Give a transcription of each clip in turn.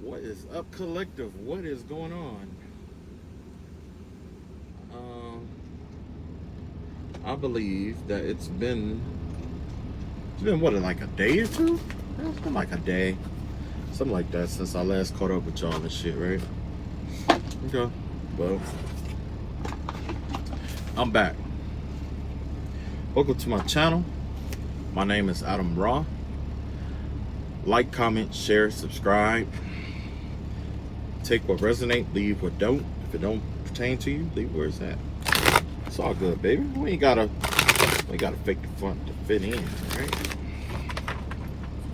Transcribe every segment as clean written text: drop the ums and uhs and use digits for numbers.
What is up, collective? What is going on? Um, I believe that it's been what, like a day or two? Yeah, it's been like a day, something like that, since I last caught up with y'all and shit, right? Okay, well, I'm back. Welcome to my channel. My name is Adam Raw. Like, comment, share, subscribe. Take what resonate, leave what don't. If it don't pertain to you, leave where it's at. It's all good, baby. We ain't gotta fake the front to fit in, right?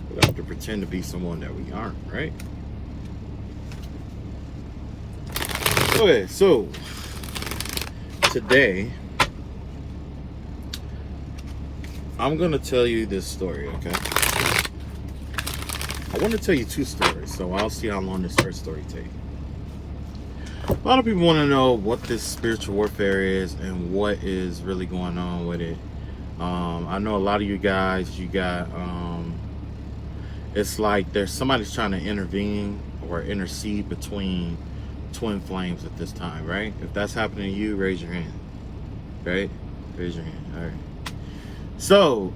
We don't have to pretend to be someone that we aren't, right? Okay, so today I'm gonna tell you this story, okay? I want to tell you two stories, so I'll see how long this first story takes. A lot of people want to know what this spiritual warfare is and what is really going on with it. I know a lot of you guys, it's like there's somebody's trying to intervene or intercede between twin flames at this time, right? If that's happening to you, raise your hand, right? Raise your hand, all right. So,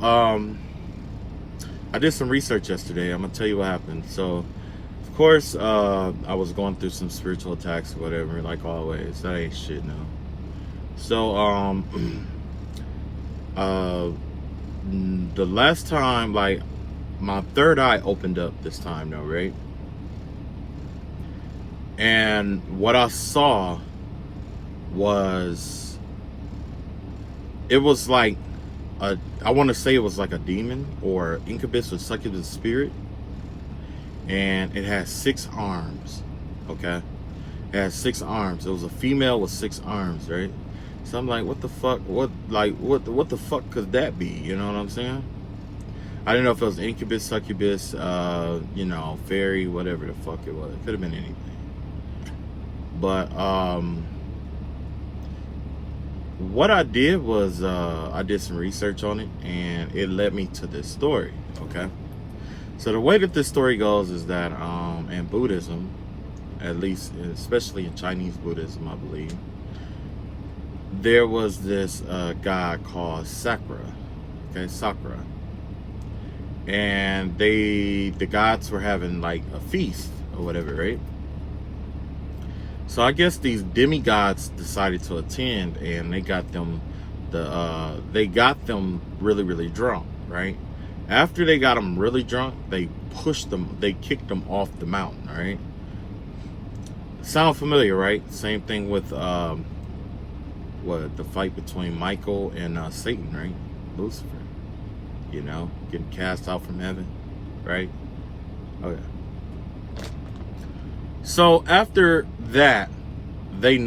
I did some research yesterday. I'm gonna tell you what happened. So, of course, I was going through some spiritual attacks or whatever, like always. That ain't shit, no. So, the last time, like, my third eye opened up this time, though, right? And what I saw was, it was like I want to say it was like a demon or incubus or succubus spirit, and it has 6 arms. Okay, it has 6 arms. It was a female with 6 arms, right? So I'm like, what the fuck? What the fuck could that be? You know what I'm saying? I didn't know if it was incubus, succubus, fairy, whatever the fuck it was. It could have been anything. But what I did was I did some research on it, and it led me to this story. Okay, so the way that this story goes is that in Buddhism, at least especially in Chinese Buddhism, I believe, there was this god called Sakura. Okay, Sakura, and the gods were having like a feast or whatever, right? So I guess these demigods decided to attend, and they got them really, really drunk, right? After they got them really drunk, they kicked them off the mountain, right? Sound familiar, right? Same thing with the fight between Michael and Satan, right? Lucifer, getting cast out from heaven, right? Okay. So after that, they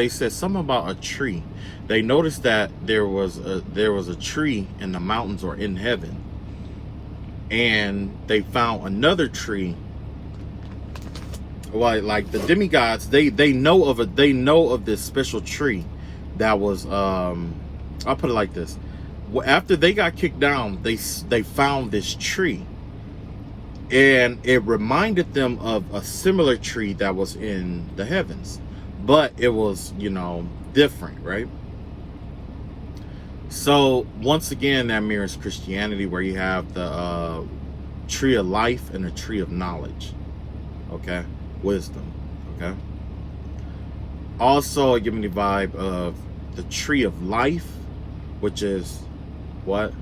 said something about a tree. They noticed that there was a tree in the mountains or in heaven, and they found another tree. Like the demigods, they know of this special tree that was I'll put it like this. After they got kicked down, they found this tree, and it reminded them of a similar tree that was in the heavens, but it was, different, right? So once again, that mirrors Christianity, where you have the tree of life and the tree of knowledge, okay, wisdom, okay. Also, it gave me the vibe of the tree of life, which is what?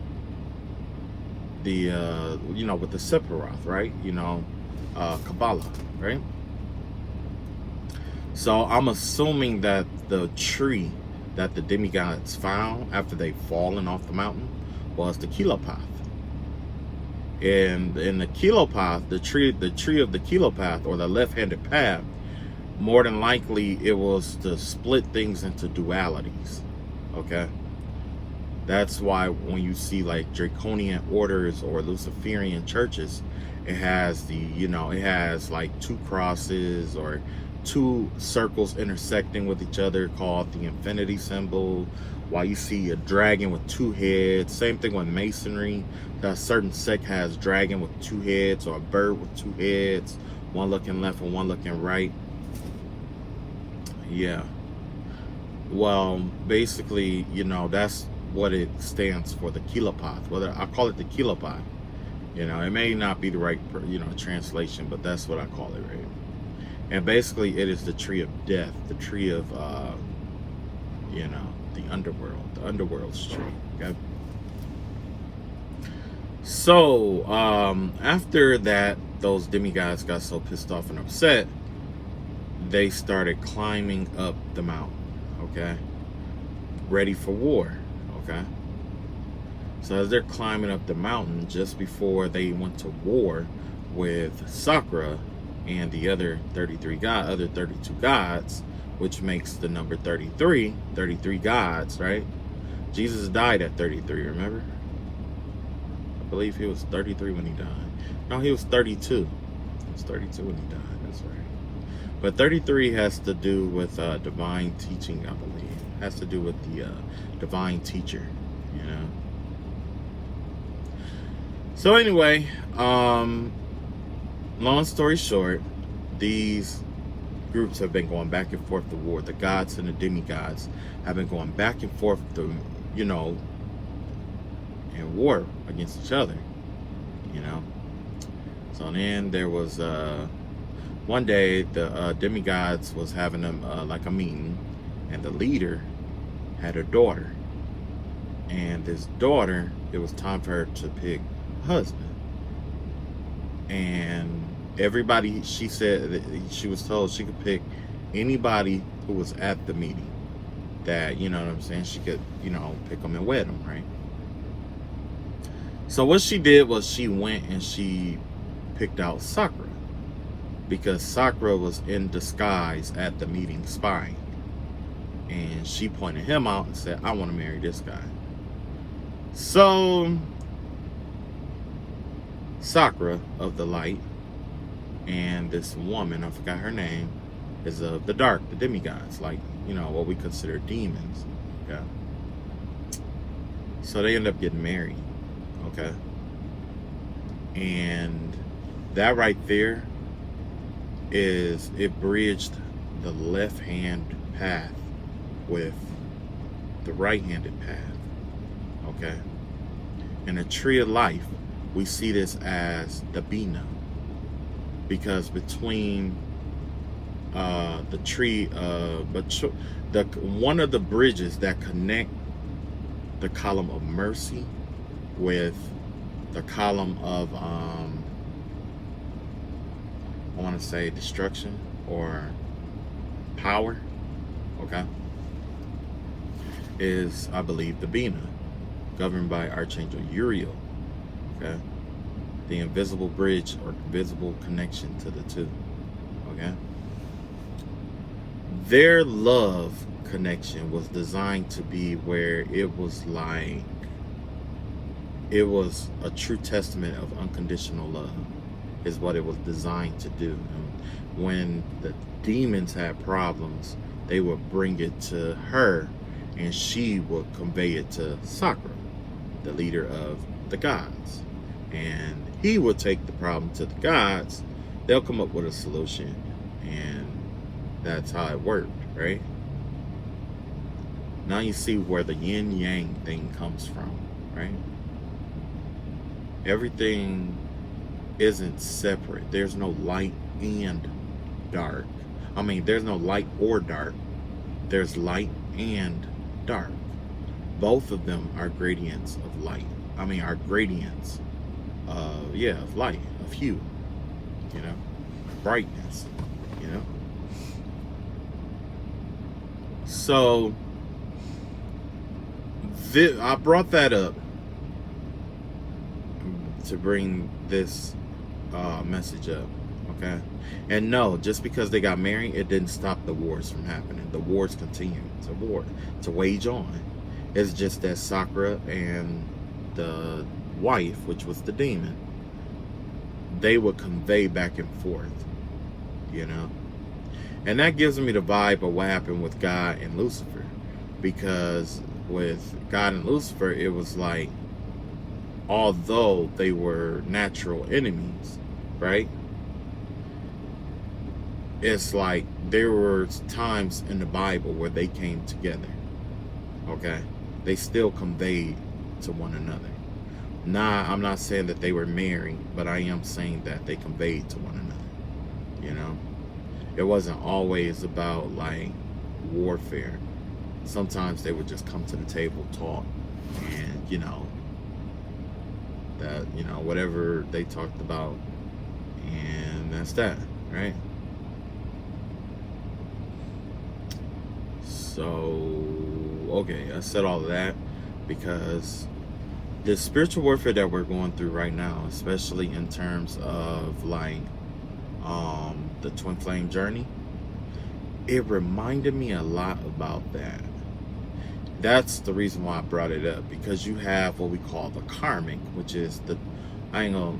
The with the Sephiroth, right? Kabbalah, right? So I'm assuming that the tree that the demigods found after they've fallen off the mountain was the Kilopath. And in the Kilopath, the tree of the Kilopath, or the left-handed path, more than likely it was to split things into dualities. Okay. That's why when you see like draconian orders or Luciferian churches, it has it has like 2 crosses or 2 circles intersecting with each other, called the infinity symbol. While you see a dragon with 2 heads. Same thing with Masonry. That certain sect has dragon with 2 heads, or a bird with 2 heads, one looking left and one looking right. Yeah. Well, basically, that's what it stands for, the kilopath. Whether I call it the kilopath, it may not be the right, translation, but that's what I call it, right? And basically, it is the tree of death, the tree of, the underworld's tree. Okay. So, after that, those demigods got so pissed off and upset, they started climbing up the mountain. Okay, ready for war. Okay, so as they're climbing up the mountain, just before they went to war with Sakra and the other 32 gods, which makes the number 33 gods, right? Jesus died at 33, remember? I believe he was 33 when he died. No, he was 32. He was 32 when he died, that's right. But 33 has to do with divine teaching, I believe. It has to do with the divine teacher, So anyway, long story short, these groups have been going back and forth to war. The gods and the demigods have been going back and forth to, in war against each other, So then there was one day the demigods was having them like a meeting, and the leader had a daughter, and this daughter, it was time for her to pick a husband, and everybody, she said that she was told she could pick anybody who was at the meeting, that, you know what I'm saying, she could, pick them and wed them, right? So what she did was she went and she picked out Sakra, because Sakra was in disguise at the meeting spying, and she pointed him out and said, I want to marry this guy. So Sakra of the light and this woman, I forgot her name, is of the dark, the demigods, like, what we consider demons. Okay, so they end up getting married. Okay, and that right there is, it bridged the left-hand path with the right-handed path. Okay, in the tree of life, we see this as the Bina, because between the tree, one of the bridges that connect the column of mercy with the column of I want to say destruction or power, okay, is, I believe, the Bina, governed by Archangel Uriel. Okay, the invisible bridge or visible connection to the two. Okay, their love connection was designed to be where it was like, it was a true testament of unconditional love, is what it was designed to do. And when the demons had problems, they would bring it to her, and she would convey it to Sakra, the leader of the gods, and he would take the problem to the gods. They'll come up with a solution, and that's how it worked, right? Now you see where the yin yang thing comes from, right? Everything isn't separate. There's no light and dark. I mean, there's no light or dark. There's light and dark. Both of them are gradients of light. I mean, are gradients of, of light, of hue, brightness, So, I brought that up to bring this message up, okay? And no, just because they got married, it didn't stop the wars from happening. The wars continue to wage on. It's just that Sakra and the wife, which was the demon, they would convey back and forth, And that gives me the vibe of what happened with God and Lucifer. Because with God and Lucifer, it was like, although they were natural enemies, right? it's like there were times in the Bible where they came together. Okay, they still conveyed to one another. Nah, I'm not saying that they were married, but I am saying that they conveyed to one another. You know, it wasn't always about like warfare. Sometimes they would just come to the table, talk, and that whatever they talked about, and that's that, right? So, okay, I said all of that because the spiritual warfare that we're going through right now, especially in terms of like the twin flame journey, it reminded me a lot about that. That's the reason why I brought it up, because you have what we call the karmic, which is the, I ain't gonna,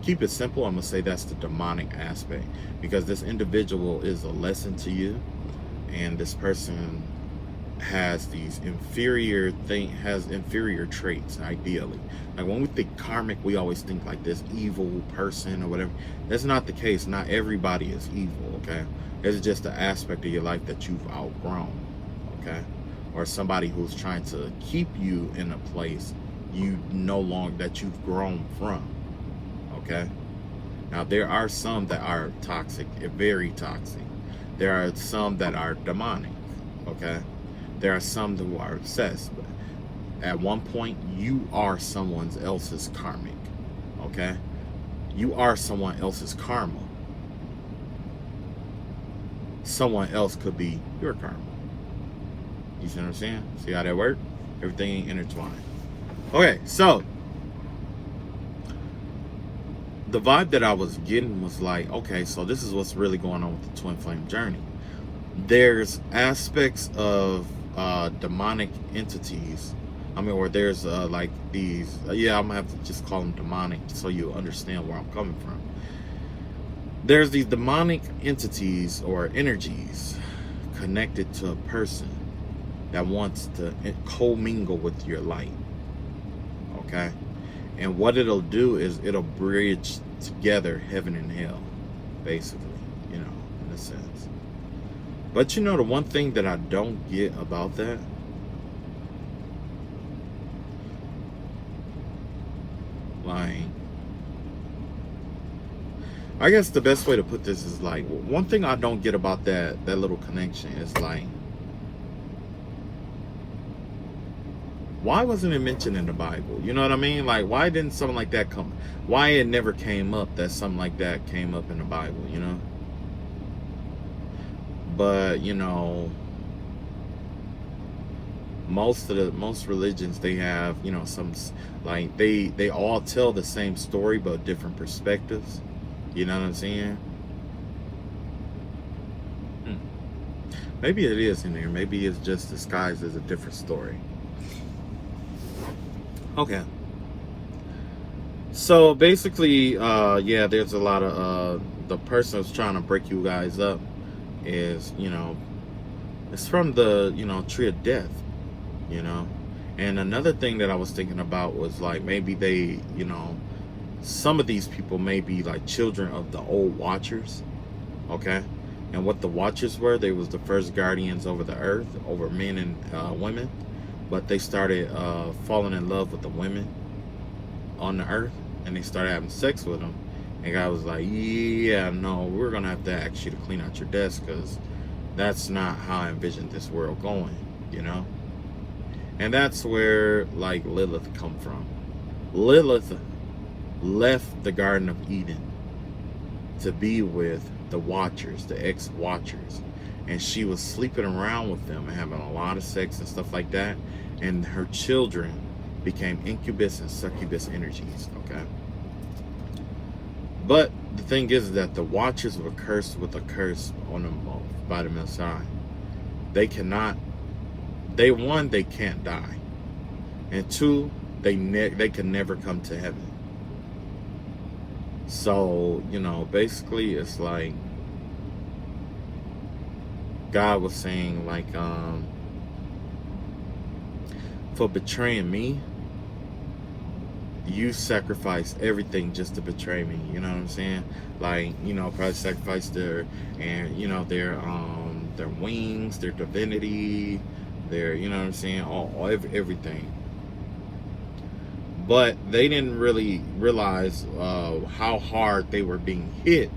keep it simple, I'm gonna say that's the demonic aspect, because this individual is a lesson to you, and this person has these inferior traits. Ideally, like when we think karmic, we always think like this evil person or whatever. That's not the case. Not everybody is evil. Okay, it's just an aspect of your life that you've outgrown. Okay, or somebody who's trying to keep you in a place you no longer, that you've grown from. Okay, now there are some that are toxic, very toxic. There are some that are demonic. Okay, there are some who are obsessed. But at one point, you are someone else's karmic. Okay, you are someone else's karma. Someone else could be your karma. You see what I'm saying? See how that works? Everything intertwined. Okay, so the vibe that I was getting was like, okay, so this is what's really going on with the twin flame journey. There's aspects of demonic entities. I mean, or there's like these, yeah, I'm gonna have to just call them demonic so you understand where I'm coming from. There's these demonic entities or energies connected to a person that wants to commingle with your light. Okay, and what it'll do is it'll bridge together heaven and hell, basically, in a sense. But the one thing that I don't get about that, like, I guess the best way to put this is like, one thing I don't get about that little connection is like, why wasn't it mentioned in the Bible? You know what I mean? Like, why didn't something like that come? Why it never came up that something like that came up in the Bible, But, most religions, they have, some, like, they all tell the same story, but different perspectives. You know what I'm saying? Maybe it is in there. Maybe it's just disguised as a different story. Okay. So basically, yeah, there's a lot of the person who's trying to break you guys up is, it's from the, tree of death, And another thing that I was thinking about was like, maybe they, some of these people may be like children of the old Watchers. Okay. And what the Watchers were, they was the first guardians over the earth, over men and women. But they started falling in love with the women on the earth, and they started having sex with them. And God was like, yeah, no, we're going to have to ask you to clean out your desk, because that's not how I envisioned this world going, And that's where, like, Lilith come from. Lilith left the Garden of Eden to be with the Watchers, the ex-Watchers. And she was sleeping around with them and having a lot of sex and stuff like that. And her children became incubus and succubus energies, okay? But the thing is that the Watchers were cursed with a curse on them by the Messiah. They cannot, they can't die. And two, they can never come to heaven. So, basically it's like God was saying, like, for betraying me, you sacrifice everything just to betray me. You know what I'm saying? Like, probably sacrifice their wings, their divinity, their, you know what I'm saying, everything. But they didn't really realize how hard they were being hit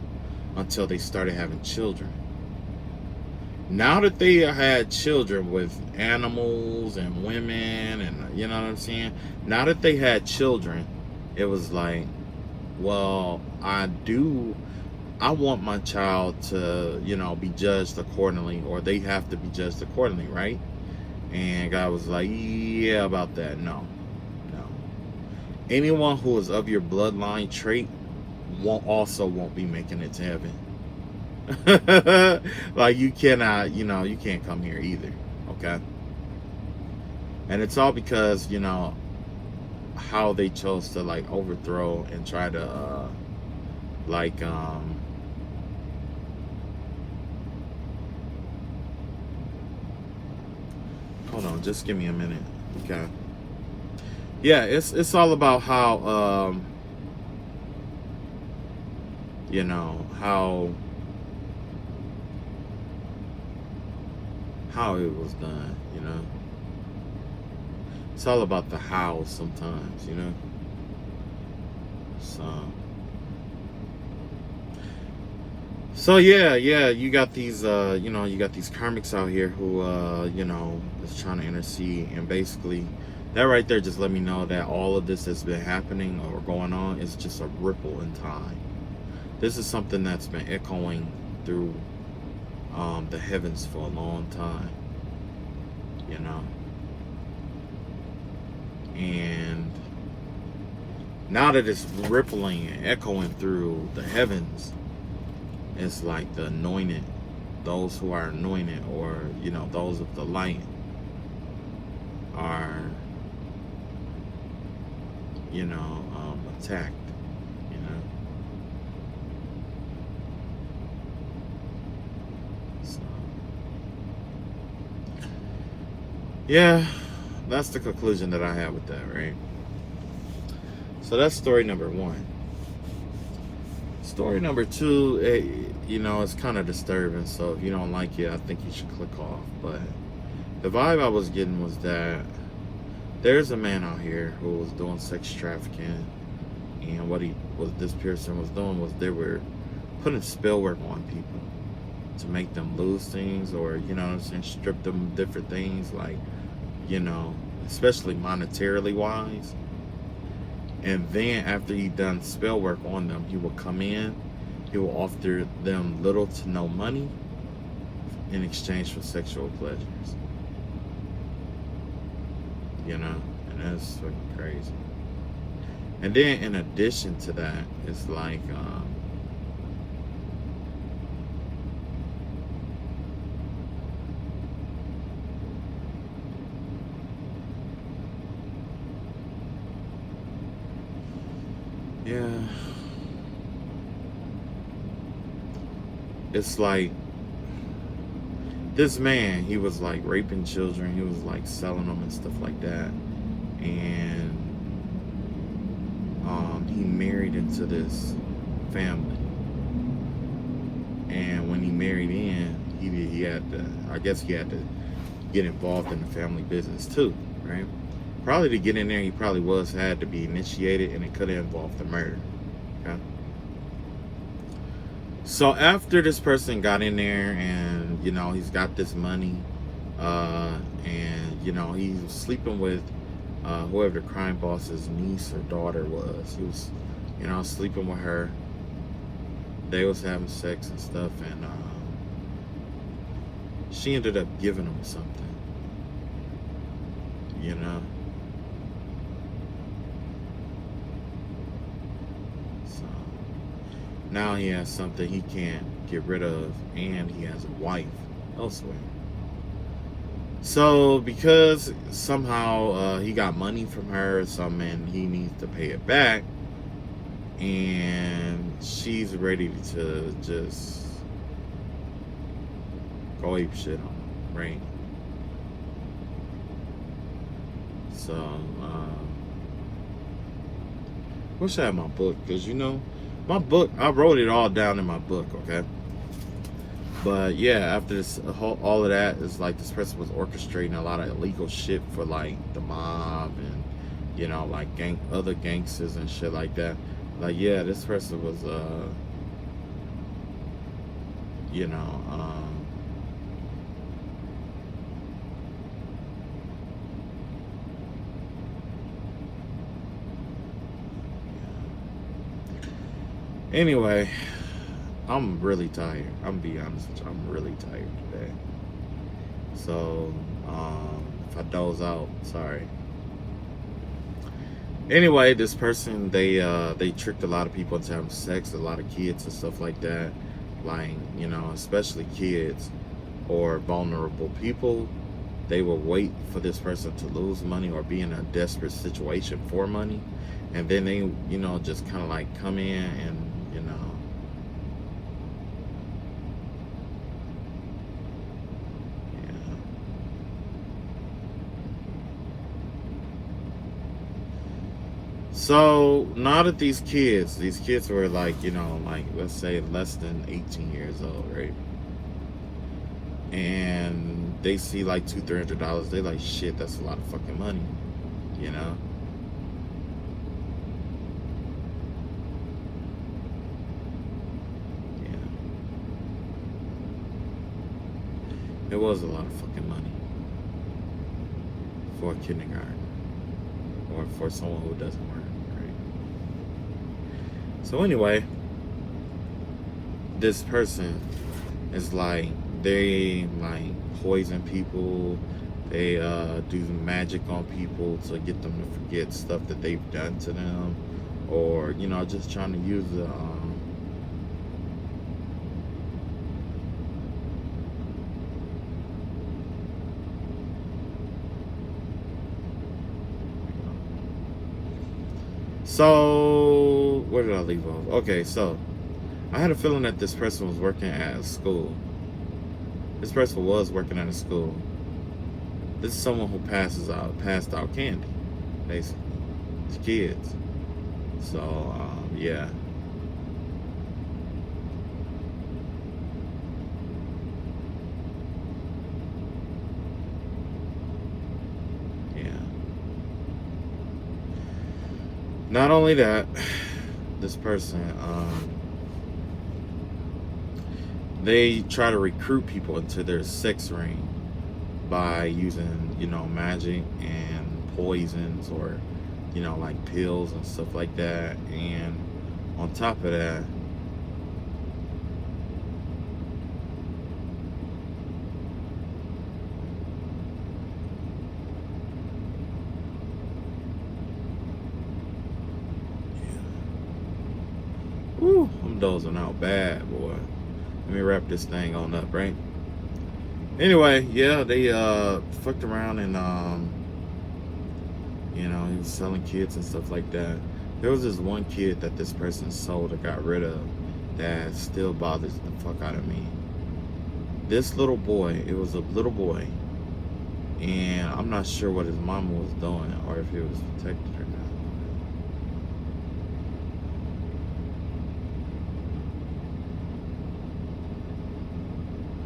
until they started having children. Now that they had children with animals and women, and you know what I'm saying, now that they had children, it was like, well, I want my child to, be judged accordingly, or they have to be judged accordingly, right? And God was like, yeah, about that. No. Anyone who is of your bloodline trait won't be making it to heaven. Like, you cannot, you can't come here either. Okay. And it's all because, how they chose to like overthrow and try to hold on, just give me a minute. Okay. Yeah, it's all about how how it was done. It's all about the how sometimes. So yeah, you got these karmics out here who is trying to intercede, and basically that right there just let me know that all of this that's been happening or going on is just a ripple in time. This is something that's been echoing through the heavens for a long time, and now that it's rippling and echoing through the heavens, it's like the anointed, those who are anointed, or those of the light are attacked. So yeah, that's the conclusion that I have with that, right? So that's story number one. Story number two, it's kind of disturbing, so if you don't like it, I think you should click off. But the vibe I was getting was that there's a man out here who was doing sex trafficking, and what this person was doing was they were putting spell work on people to make them lose things, or strip them of different things, like especially monetarily wise. And then after he done spell work on them, he will come in, he will offer them little to no money in exchange for sexual pleasures. And that's fucking crazy. And then in addition to that, it's like it's like this man, he was like raping children, he was like selling them and stuff like that, and he married into this family, and when he married in, he had to, I guess he had to get involved in the family business too, right? Probably to get in there, he probably had to be initiated, and it could have involved the murder. Okay. So after this person got in there, and he's got this money, and he was sleeping with whoever the crime boss's niece or daughter was. He was sleeping with her. They was having sex and stuff, and she ended up giving him something. So now he has something he can't get rid of, and he has a wife elsewhere. So because somehow he got money from her or something, and he needs to pay it back, and she's ready to just go ape shit on him, right? So wish I had my book, because you know, my book, I wrote it all down in my book, okay? But yeah, after this, all of that is like this person was orchestrating a lot of illegal shit for like the mob and you know like other gangsters and shit like that. Like yeah, this person was you know anyway, I'm really tired. I'm gonna be honest with you. I'm really tired today. So if I doze out, sorry. Anyway, this person they tricked a lot of people into having sex, a lot of kids and stuff like that. Like, you know, especially kids or vulnerable people. They will wait for this person to lose money or be in a desperate situation for money. And then they, you know, just kind of like come in and, you know, yeah. So now that these kids were like, you know, like let's say less than 18 years old, right? And they see like $200-300, they like shit, that's a lot of fucking money, you know? Yeah. It was a lot of fucking money for a kindergarten or for someone who doesn't work, right? So anyway, this person is like they like poison people. They do magic on people to get them to forget stuff that they've done to them, or you know, just trying to use the so where did I leave off? Okay, so I had a feeling that this person was working at a school. This person was working at a school. This is someone who passed out candy, basically, to kids. So, yeah. Yeah. Not only that, this person, they try to recruit people into their sex ring by using, you know, magic and poisons or, you know, like pills and stuff like that. And on top of that, whew, I'm dozing out bad, boy. Let me wrap this thing on up, right? Anyway, yeah, they fucked around and you know, he was selling kids and stuff like that. There was this one kid that this person sold or got rid of that still bothers the fuck out of me. This little boy, it was a little boy, and I'm not sure what his mama was doing or if he was protected or not.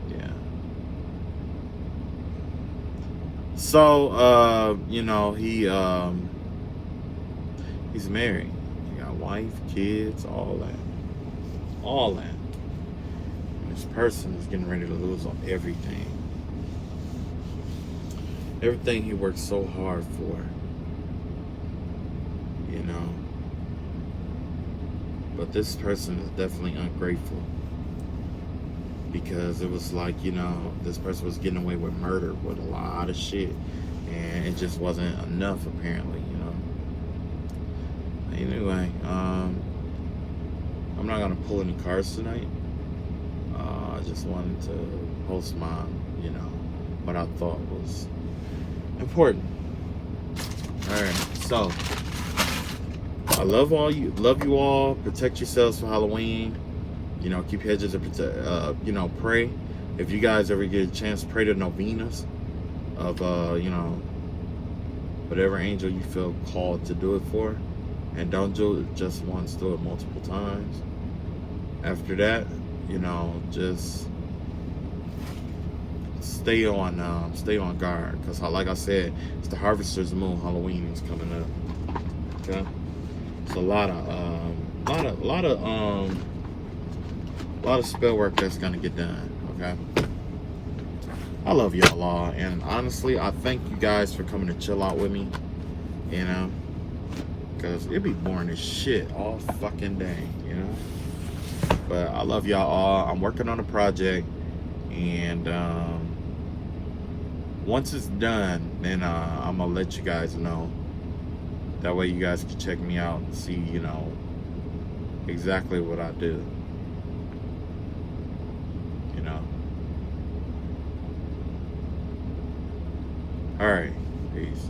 Yeah. So, you know, he's married. He got wife, kids, all that. All that. And this person is getting ready to lose on everything. Everything he worked so hard for. You know. But this person is definitely ungrateful. Because it was like, you know, this person was getting away with murder with a lot of shit. And it just wasn't enough, apparently, you know. Anyway, I'm not going to pull any cards tonight. I just wanted to post my, you know, what I thought was important. Alright, so I love you all. Protect yourselves for Halloween. You know, keep hedges of you know, pray. If you guys ever get a chance, pray the novenas of you know, whatever angel you feel called to do it for. And don't do it just once, do it multiple times. After that, you know, just stay on guard, because like I said, it's the Harvester's Moon. Halloween is coming up. Okay, it's a lot of spell work that's gonna get done. Okay, I love y'all all, and honestly, I thank you guys for coming to chill out with me. You know, because it'd be boring as shit all fucking day. You know, but I love y'all all. I'm working on a project, and once it's done, then I'm gonna let you guys know. That way you guys can check me out and see, you know, exactly what I do. You know. Alright. Peace.